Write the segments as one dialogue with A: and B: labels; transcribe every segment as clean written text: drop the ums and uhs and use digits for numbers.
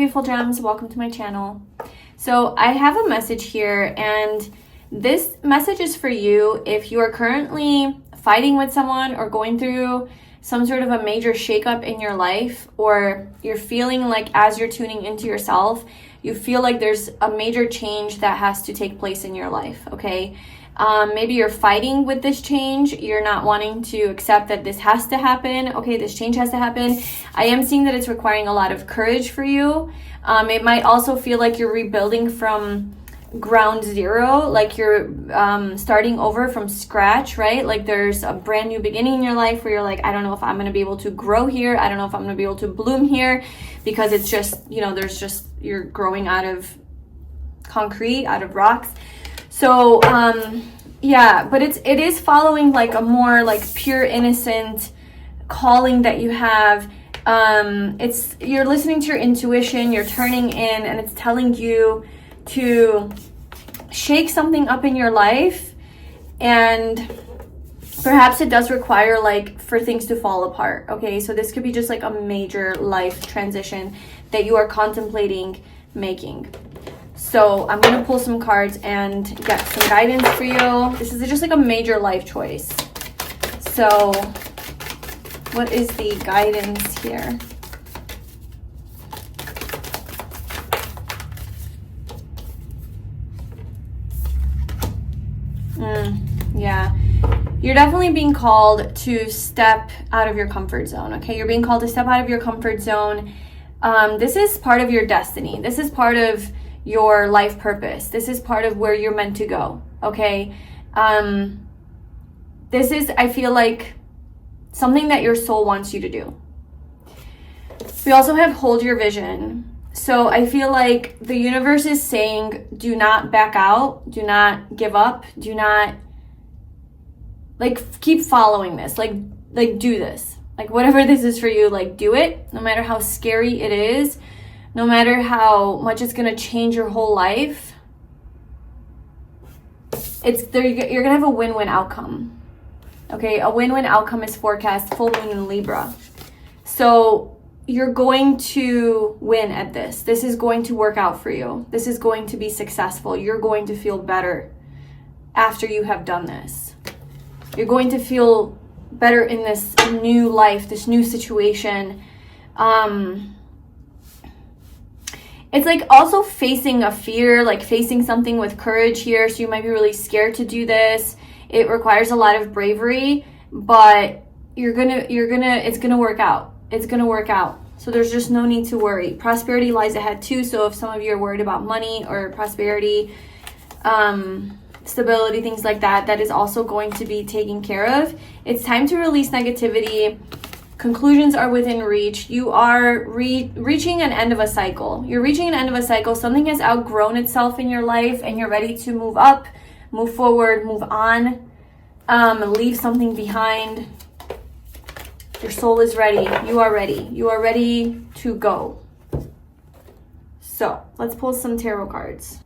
A: beautiful gems, welcome to my channel. So I have a message here, and this message is for you if you are currently fighting with someone or going through some sort of a major shakeup in your life, or you're feeling like as you're tuning into yourself, you feel like there's a major change that has to take place in your life, okay? Maybe you're fighting with this change. You're not wanting to accept that this has to happen. Okay, this change has to happen. I am seeing that it's requiring a lot of courage for you. It might also feel like you're rebuilding from ground zero, like you're starting over from scratch, right? Like there's a brand new beginning in your life where you're like, I don't know if I'm going to be able to grow here. I don't know if I'm going to be able to bloom here, because it's just, you're growing out of concrete, out of rocks. So, but it is following like a more like pure, innocent calling that you have. You're listening to your intuition, you're turning in, and it's telling you to shake something up in your life. And perhaps it does require like for things to fall apart. Okay, so this could be just like a major life transition that you are contemplating making. So I'm going to pull some cards and get some guidance for you. This is just like a major life choice. So what is the guidance here? Yeah. You're definitely being called to step out of your comfort zone, okay? You're being called to step out of your comfort zone. This is part of your destiny. This is part of your life purpose. This is part of where you're meant to go, okay? This is, I feel like, something that your soul wants you to do. We also have hold your vision. So I feel like the universe is saying, do not back out, do not give up, do not, keep following this, do this. Like, whatever this is for you, do it, no matter how scary it is. No matter how much it's going to change your whole life, you're going to have a win-win outcome. Okay, a win-win outcome is forecast full moon in Libra. So you're going to win at this. This is going to work out for you. This is going to be successful. You're going to feel better after you have done this. You're going to feel better in this new life, this new situation. It's like also facing a fear, like facing something with courage here. So you might be really scared to do this. It requires a lot of bravery, but it's gonna work out. It's gonna work out. So there's just no need to worry. Prosperity lies ahead too. So if some of you are worried about money or prosperity, stability, things like that, that is also going to be taken care of. It's time to release negativity. Conclusions are within reach. You are reaching an end of a cycle. You're reaching an end of a cycle. Something has outgrown itself in your life, and you're ready to move up, move forward, move on, leave something behind. Your soul is ready. You are ready. You are ready to go. So let's pull some tarot cards.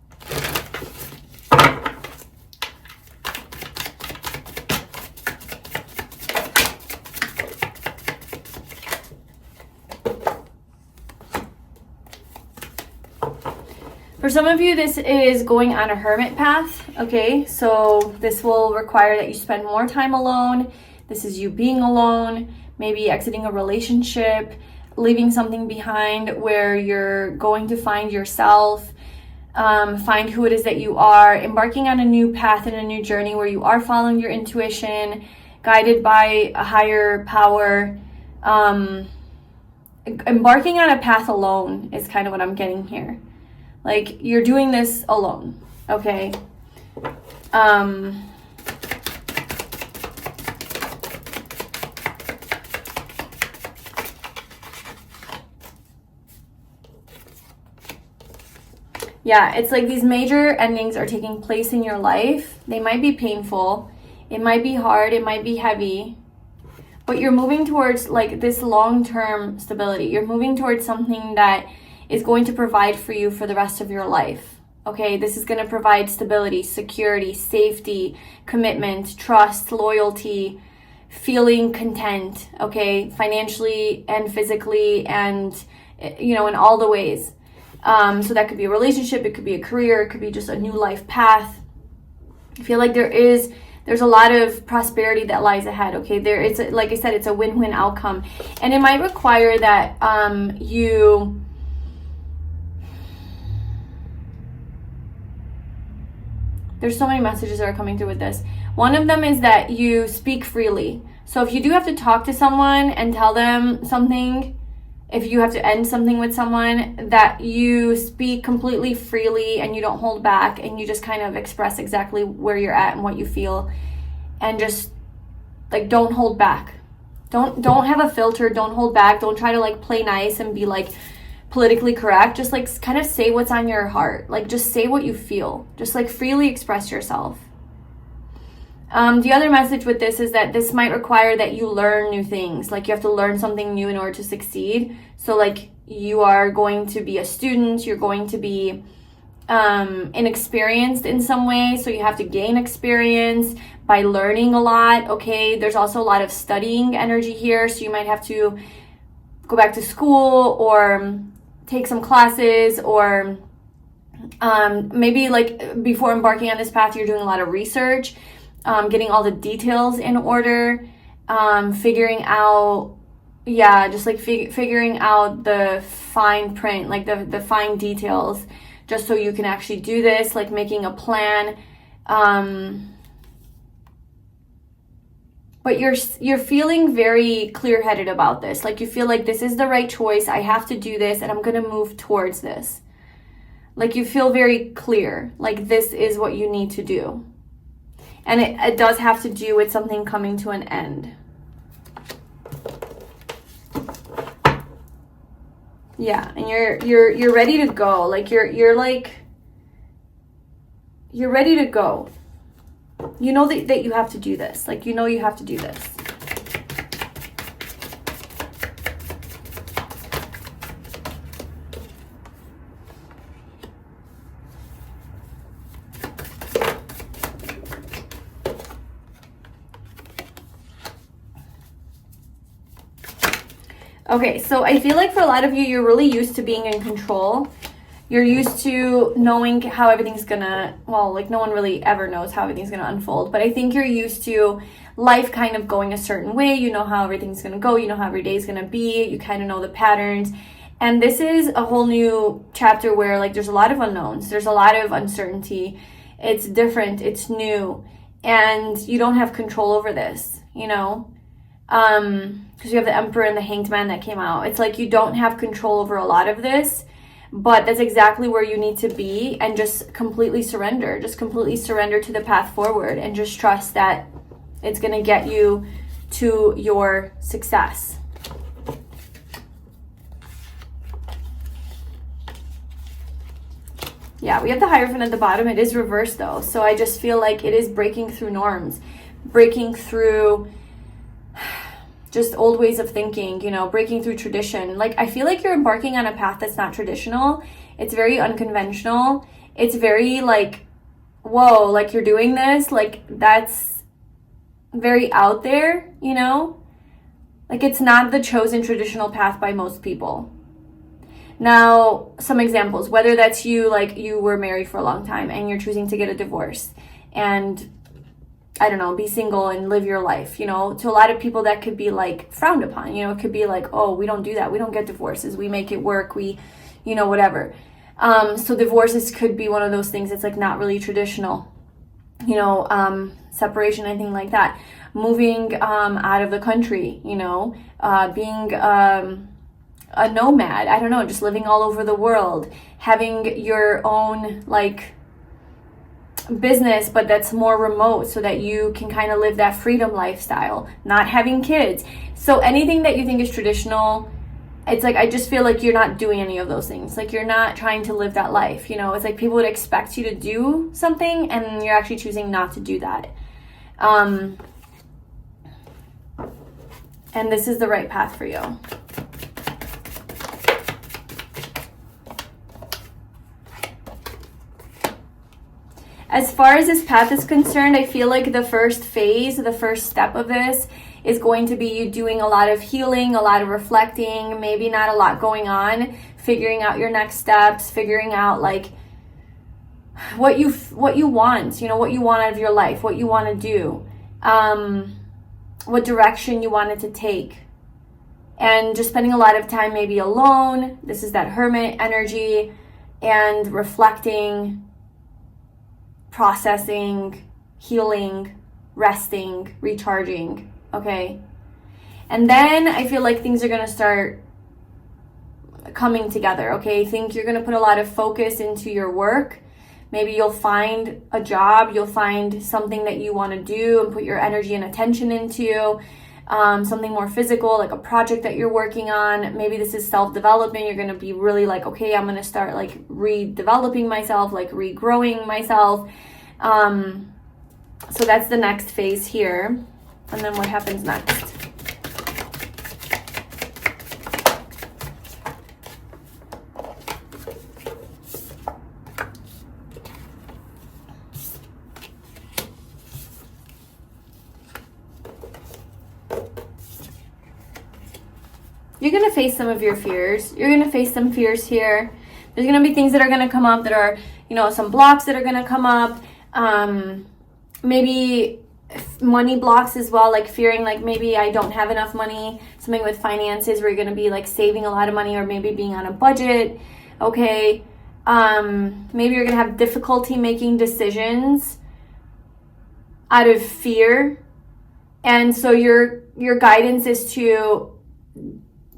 A: For some of you, this is going on a hermit path, okay? So this will require that you spend more time alone. This is you being alone, maybe exiting a relationship, leaving something behind where you're going to find yourself, find who it is that you are, embarking on a new path and a new journey where you are following your intuition, guided by a higher power. Embarking on a path alone is kind of what I'm getting here. Like, you're doing this alone, okay? Yeah, it's like these major endings are taking place in your life. They might be painful. It might be hard. It might be heavy. But you're moving towards like this long-term stability. You're moving towards something that is going to provide for you for the rest of your life. Okay, this is going to provide stability, security, safety, commitment, trust, loyalty, feeling content, okay, financially and physically and, in all the ways. So that could be a relationship, it could be a career, it could be just a new life path. I feel like there's a lot of prosperity that lies ahead, okay? Like I said, it's a win-win outcome. And it might require that there's so many messages that are coming through with this. One of them is that you speak freely. So if you do have to talk to someone and tell them something, if you have to end something with someone, that you speak completely freely and you don't hold back, and you just kind of express exactly where you're at and what you feel, and just like don't hold back. Don't have a filter, don't hold back, don't try to like play nice and be like politically correct. Just like kind of say what's on your heart. Like just say what you feel. Just like freely express yourself. The other message with this is that this might require that you learn new things. Like you have to learn something new in order to succeed. So like you are going to be a student, you're going to be inexperienced in some way. So you have to gain experience by learning a lot. Okay, there's also a lot of studying energy here. So you might have to go back to school or take some classes, or maybe like before embarking on this path, you're doing a lot of research. Getting all the details in order, figuring out, figuring out the fine print, like the fine details, just so you can actually do this, like making a plan. But you're feeling very clear-headed about this. Like you feel like this is the right choice. I have to do this and I'm going to move towards this. Like you feel very clear, like this is what you need to do. And it does have to do with something coming to an end. Yeah, and you're ready to go. Like you're ready to go. You know that you have to do this. Like you know you have to do this. Okay, so I feel like for a lot of you, you're really used to being in control. You're used to knowing how everything's gonna, well, like no one really ever knows how everything's gonna unfold, but I think you're used to life kind of going a certain way. You know how everything's gonna go, you know how every day is gonna be, you kind of know the patterns. And this is a whole new chapter where like there's a lot of unknowns, there's a lot of uncertainty. It's different, it's new, and you don't have control over this, you know? Because you have the Emperor and the Hanged Man that came out. It's like you don't have control over a lot of this, but that's exactly where you need to be, and just completely surrender. Just completely surrender to the path forward and just trust that it's going to get you to your success. Yeah, we have the Hierophant at the bottom. It is reversed though. So I just feel like it is breaking through norms, breaking through just old ways of thinking, you know, breaking through tradition. Like, I feel like you're embarking on a path that's not traditional. It's very unconventional. It's very like, whoa, like you're doing this, like that's very out there, you know? Like it's not the chosen traditional path by most people. Now, some examples, whether that's you, like you were married for a long time and you're choosing to get a divorce and I don't know, be single and live your life, you know, to a lot of people that could be like frowned upon, you know, it could be like, oh, we don't do that. We don't get divorces. We make it work. We, you know, whatever. So divorces could be one of those things that's like not really traditional, you know, separation, anything like that. Moving out of the country, you know, being a nomad, I don't know, just living all over the world, having your own like business, but that's more remote so that you can kind of live that freedom lifestyle, not having kids. So anything that you think is traditional, it's like, I just feel like you're not doing any of those things. Like you're not trying to live that life, you know, it's like people would expect you to do something and you're actually choosing not to do that. And this is the right path for you. As far as this path is concerned, I feel like the first phase, the first step of this is going to be you doing a lot of healing, a lot of reflecting, maybe not a lot going on, figuring out your next steps, figuring out like what you want, you know, what you want out of your life, what you want to do, what direction you want it to take. And just spending a lot of time maybe alone. This is that hermit energy, and reflecting, processing, healing, resting, recharging, okay? And then I feel like things are going to start coming together, okay? I think you're going to put a lot of focus into your work. Maybe you'll find a job, you'll find something that you want to do and put your energy and attention into, something more physical, like a project that you're working on. Maybe this is self-development. You're going to be really like, okay, I'm going to start like redeveloping myself, like regrowing myself. So that's the next phase here. And then what happens next? You're going to face some of your fears. You're going to face some fears here. There's going to be things that are going to come up that are, you know, some blocks that are going to come up. Maybe money blocks as well, like fearing like maybe I don't have enough money. Something with finances where you're going to be like saving a lot of money, or maybe being on a budget. Okay. Maybe you're going to have difficulty making decisions out of fear. And so your guidance is to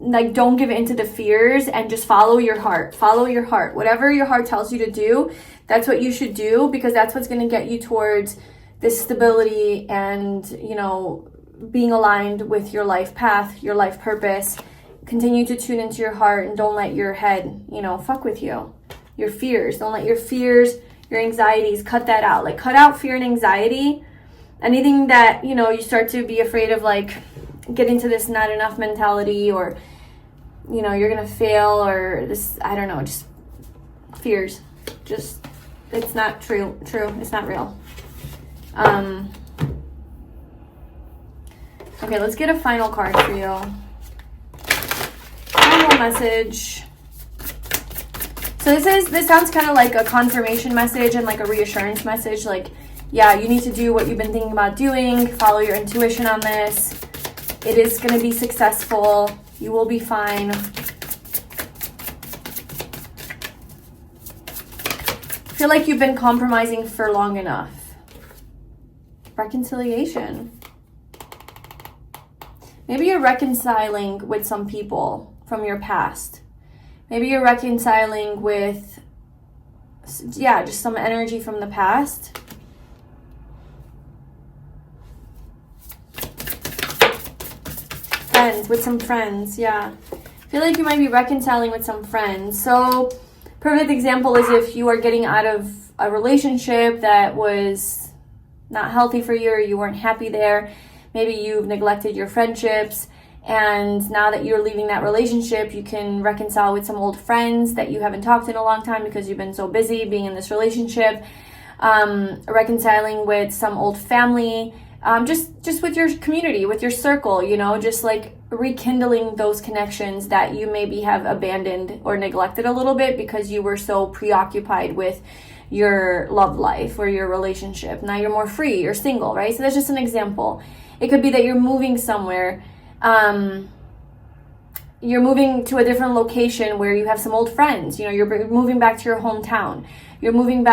A: like, don't give in to the fears and just follow your heart. Follow your heart. Whatever your heart tells you to do, that's what you should do, because that's what's going to get you towards this stability and, you know, being aligned with your life path, your life purpose. Continue to tune into your heart and don't let your head, you know, fuck with you. Your fears. Don't let your fears, your anxieties, cut that out. Like, cut out fear and anxiety. Anything that, you know, you start to be afraid of, like, get into this not enough mentality, or, you know, you're gonna fail, or this, I don't know, just fears. Just, it's not true. It's not real. Okay, let's get a final card for you. Final message. So this sounds kind of like a confirmation message and like a reassurance message. Like, yeah, you need to do what you've been thinking about doing. Follow your intuition on this. It is going to be successful. You will be fine. I feel like you've been compromising for long enough. Reconciliation. Maybe you're reconciling with some people from your past. Maybe you're reconciling with, yeah, just some energy from the past. With some friends, yeah. I feel like you might be reconciling with some friends. So, perfect example is if you are getting out of a relationship that was not healthy for you, or you weren't happy there. Maybe you've neglected your friendships, and now that you're leaving that relationship, you can reconcile with some old friends that you haven't talked in a long time because you've been so busy being in this relationship. Reconciling with some old family. Just with your community, with your circle, you know, just like rekindling those connections that you maybe have abandoned or neglected a little bit because you were so preoccupied with your love life or your relationship. Now you're more free, you're single, right? So that's just an example. It could be that you're moving somewhere. You're moving to a different location where you have some old friends. You know, you're moving back to your hometown. You're moving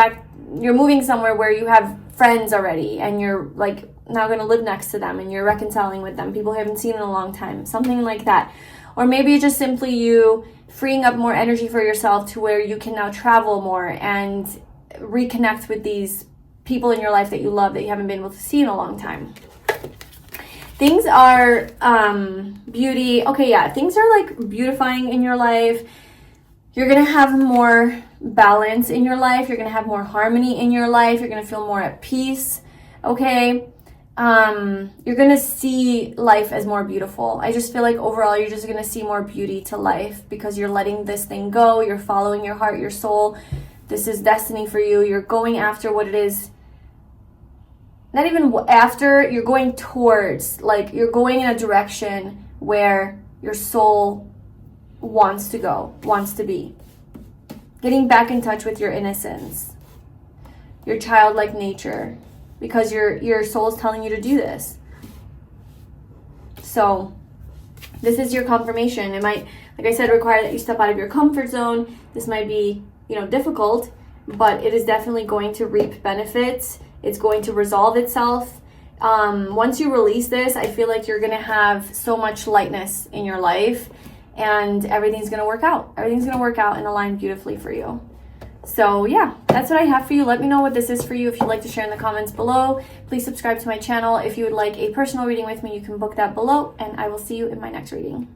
A: somewhere where you have friends already, and you're like now going to live next to them, and you're reconciling with them, people you haven't seen in a long time, something like that. Or maybe just simply you freeing up more energy for yourself to where you can now travel more and reconnect with these people in your life that you love, that you haven't been able to see in a long time. Things are beauty. Okay, yeah, things are like beautifying in your life. You're going to have more balance in your life. You're going to have more harmony in your life. You're going to feel more at peace. Okay. You're going to see life as more beautiful. I just feel like overall, you're just going to see more beauty to life because you're letting this thing go. You're following your heart, your soul. This is destiny for you. You're going after what it is. Not even after, you're going towards, like you're going in a direction where your soul wants to go, wants to be. Getting back in touch with your innocence, your childlike nature, because your soul's telling you to do this. So this is your confirmation. It might, like I said, require that you step out of your comfort zone. This might be, difficult, but it is definitely going to reap benefits. It's going to resolve itself. Once you release this, I feel like you're going to have so much lightness in your life, and everything's going to work out. Everything's going to work out and align beautifully for you. So yeah, that's what I have for you. Let me know what this is for you. If you'd like to share in the comments below, please subscribe to my channel. If you would like a personal reading with me, you can book that below, and I will see you in my next reading.